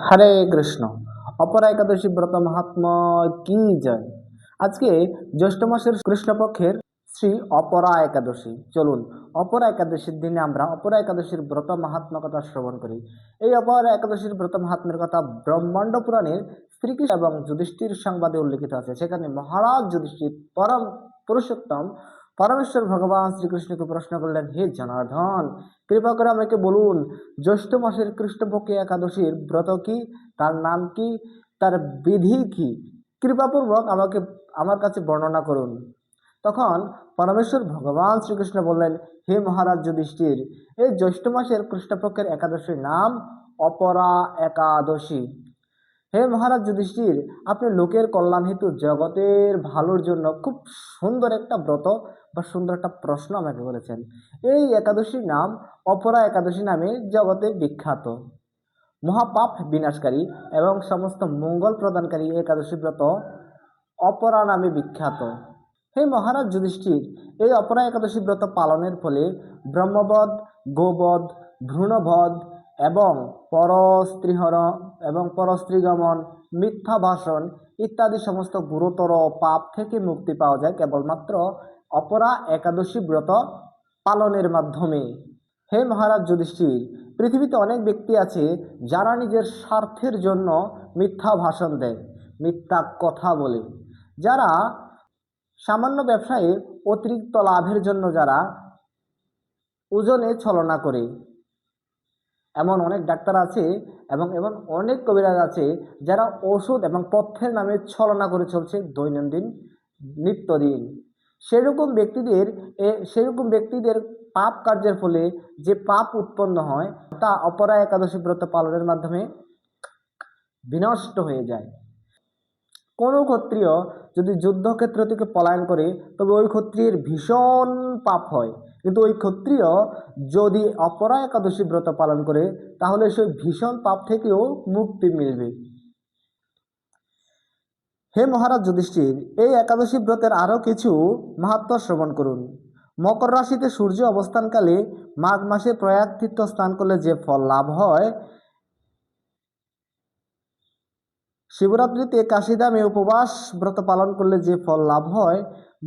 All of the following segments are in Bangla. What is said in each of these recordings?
হরে কৃষ্ণ। অপরা একাদশী ব্রত মহাত্মা কি যায়। আজকে জ্যৈষ্ঠ মাসের কৃষ্ণপক্ষের শ্রী অপরা একাদশী। চলুন অপরা একাদশীর দিনে আমরা অপরা একাদশীর ব্রত মাহাত্ম্য কথা শ্রবণ করি। এই অপরা একাদশীর ব্রত মাহাত্ম্যের কথা ব্রহ্মাণ্ড পুরাণের শ্রীকৃষ্ণ এবং যুধিষ্ঠির সংবাদে উল্লেখিত আছে। সেখানে মহারাজ যুধিষ্ঠির পরম পুরুষোত্তম পরমেশ্বর ভগবান শ্রীকৃষ্ণকে প্রশ্ন করলেন, হে জনার্দন, কৃপা করে আমাকে বলুন, জ্যৈষ্ঠ মাসের কৃষ্ণপক্ষে একাদশীর ব্রত কি, তার নাম কি, তার বিধি কি, কৃপাপূর্বক আমার কাছে বর্ণনা করুন। তখন পরমেশ্বর ভগবান শ্রীকৃষ্ণ বললেন, হে মহারাজ যুধিষ্ঠির, এই জ্যৈষ্ঠ মাসের কৃষ্ণপক্ষের একাদশীর নাম অপরা একাদশী। হে মহারাজ যুধিষ্ঠির, আপনি লোকের কল্যাণ হেতু জগতের ভালোর জন্য খুব সুন্দর একটা ব্রত বা সুন্দর একটা প্রশ্ন আমাকে করেছেন। এই একাদশীর নাম অপরা একাদশী নামে জগতে বিখ্যাত। মহাপাপ বিনাশকারী এবং সমস্ত মঙ্গল প্রদানকারী একাদশী ব্রত অপরা নামে বিখ্যাত। হে মহারাজ যুধিষ্ঠির, এই অপরা একাদশী ব্রত পালনের ফলে ব্রহ্মবধ, গোবধ, ভ্রূণবধ এবং পরস্ত্রীগমন, মিথ্যা ভাষণ ইত্যাদি সমস্ত গুরুতর পাপ থেকে মুক্তি পাওয়া যায় কেবলমাত্র অপরা একাদশী ব্রত পালনের মাধ্যমে। হে মহারাজ যুধিষ্ঠির, পৃথিবীতে অনেক ব্যক্তি আছে যারা নিজের স্বার্থের জন্য মিথ্যা ভাষণ দেয়, মিথ্যা কথা বলে, যারা সামান্য ব্যবসায়ে অতিরিক্ত লাভের জন্য যারা ওজনে ছলনা করে। এমন অনেক ডাক্তার আছে এবং এমন অনেক কবিরাজ আছে যারা ওষুধ এবং পথ্যের নামে ছলনা করে চলছে দৈনন্দিন নিত্যদিন। সেরকম ব্যক্তিদের পাপ কার্যের ফলে যে পাপ উৎপন্ন হয় তা অপরা একাদশী ব্রত পালনের মাধ্যমে বিনষ্ট হয়ে যায়। কোনো ক্ষত্রিয় যদি যুদ্ধক্ষেত্র থেকে পলায়ন করে তবে ওই ক্ষত্রিয়ের ভীষণ পাপ হয়, কিন্তু ওই ক্ষত্রিয় যদি অপরা একাদশী ব্রত পালন করে তাহলে সেই ভীষণ পাপ থেকেও মুক্তি মিলবে। হে মহারাজ যুধিষ্ঠির, এই একাদশী ব্রতের আরও কিছু মাহাত্ম্য শ্রবণ করুন। মকর রাশিতে সূর্য অবস্থানকালে মাঘ মাসে প্রয়াগ তীর্থ স্নান করলে যে ফল লাভ হয়, শিবরাত্রিতে কাশীধামে উপবাস ব্রত পালন করলে যে ফল লাভ হয়,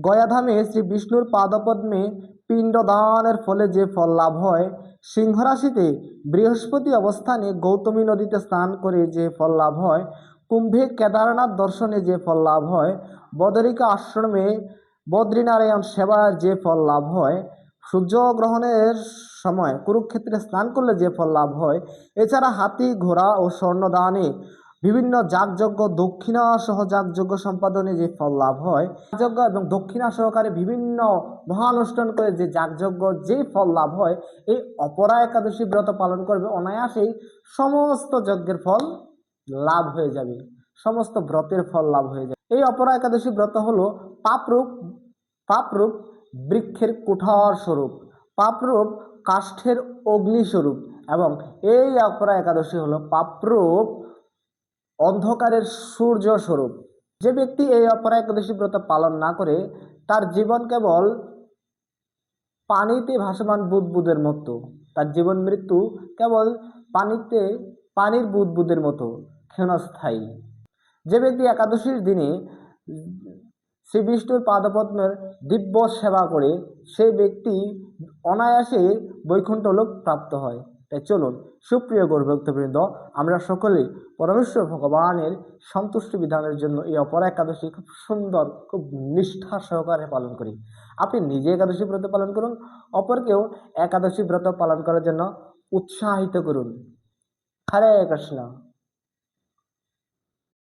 গয়াধামে শ্রী বিষ্ণুর পাদপদ্মে পিণ্ডদানের ফলে যে ফল লাভ হয়, সিংহরাশিতে বৃহস্পতি অবস্থানে গৌতমী নদীতে স্নান করে যে ফল লাভ হয়, কুম্ভে কেদারনাথ দর্শনে যে ফল লাভ হয়, বদরিকা আশ্রমে বদ্রীনারায়ণ সেবার যে ফল লাভ হয়, সূর্যগ্রহণের সময় কুরুক্ষেত্রে স্নান করলে যে ফল লাভ হয়, এছাড়া হাতি, ঘোড়া ও স্বর্ণদানে বিভিন্ন যাগযজ্ঞ, দক্ষিণা সহ যাগযজ্ঞ সম্পাদনে যে ফল লাভ হয়, যজ্ঞ এবং দক্ষিণা সহকারে বিভিন্ন মহানুষ্ঠান করে যে যাগযজ্ঞ যে ফল লাভ হয়, এই অপরা একাদশী ব্রত পালন করবে, অনায়াসেই সমস্ত যজ্ঞের ফল লাভ হয়ে যাবে, সমস্ত ব্রতের ফল লাভ হয়ে যাবে। এই অপরা একাদশী ব্রত হলো পাপরূপ বৃক্ষের কুঠার স্বরূপ, পাপরূপ কাষ্ঠের অগ্নিস্বরূপ, এবং এই অপরা একাদশী হলো পাপরূপ অন্ধকারের সূর্য স্বরূপ। যে ব্যক্তি এই অপরা একাদশী ব্রত পালন না করে তার জীবন কেবল পানিতে ভাসমান বুদবুদের মতো, তার জীবন মৃত্যু কেবল পানির বুদবুদের মতো ক্ষণস্থায়ী। যে ব্যক্তি একাদশীর দিনে শ্রী বিষ্ণুর পাদপদ্মের দিব্য সেবা করে সেই ব্যক্তি অনায়াসে বৈকুণ্ঠ লোক প্রাপ্ত হয়। তাই চলুন সুপ্রিয় গৌরভক্তবৃন্দ, আমরা সকলেই পরমেশ্বর ভগবানের সন্তুষ্টি বিধানের জন্য এই অপরা একাদশী খুব সুন্দর, খুব নিষ্ঠা সহকারে পালন করি। আপনি নিজে একাদশী ব্রত পালন করুন, অপরকেও একাদশী ব্রত পালন করার জন্য উৎসাহিত করুন। হরে কৃষ্ণ।